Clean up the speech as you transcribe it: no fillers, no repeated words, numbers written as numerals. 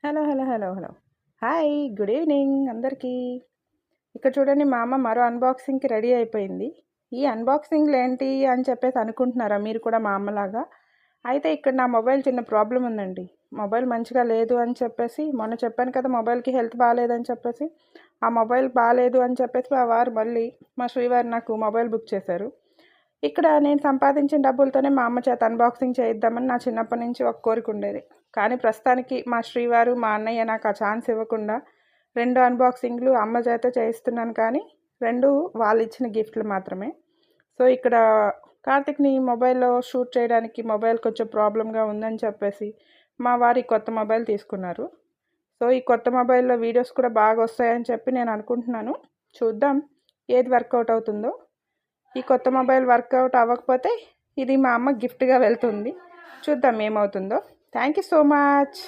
Hello. Hello. Hello. Hello. Hi. Good evening అందరికీ. ఇక్కడ చూడండి మా అమ్మ మరో అన్బాక్సింగ్‌కి రెడీ అయిపోయింది. ఈ అన్బాక్సింగ్‌లేంటి అని చెప్పేసి అనుకుంటున్నారా మీరు కూడా మా అమ్మలాగా? అయితే ఇక్కడ నా మొబైల్ చిన్న ప్రాబ్లమ్ ఉందండి. మొబైల్ మంచిగా లేదు అని చెప్పేసి మొన్న చెప్పాను కదా మొబైల్‌కి హెల్త్ బాలేదని చెప్పేసి. ఆ మొబైల్ బాలేదు అని చెప్పేసి మా వారు మళ్ళీ మా శ్రీవారు నాకు మొబైల్ బుక్ చేశారు. ఇక్కడ నేను సంపాదించిన డబ్బులతోనే మా అమ్మ చేత అన్బాక్సింగ్ చేయిద్దామని నా చిన్నప్పటి నుంచి ఒక కోరిక ఉండేది. కానీ ప్రస్తుతానికి మా శ్రీవారు, మా అన్నయ్య నాకు ఆ ఛాన్స్ ఇవ్వకుండా 2 అన్బాక్సింగ్‌లు అమ్మ చేత చేయిస్తున్నాను కానీ 2 వాళ్ళిచ్చిన గిఫ్ట్‌లు మాత్రమే. సో, ఇక్కడ కార్తీక్‌ని మొబైల్‌లో షూట్ చేయడానికి మొబైల్ కొంచెం ప్రాబ్లమ్‌గా ఉందని చెప్పేసి మా వారు ఈ కొత్త మొబైల్ తీసుకున్నారు. సో, ఈ కొత్త మొబైల్‌లో వీడియోస్ కూడా బాగొస్తాయని చెప్పి నేను అనుకుంటున్నాను. చూద్దాం ఏది వర్కౌట్ అవుతుందో. ఈ కొత్త మొబైల్ వర్కౌట్ అవ్వకపోతే ఇది మా అమ్మకి గిఫ్ట్‌గా వెళ్తుంది. చూద్దాం ఏమవుతుందో. Thank you so much.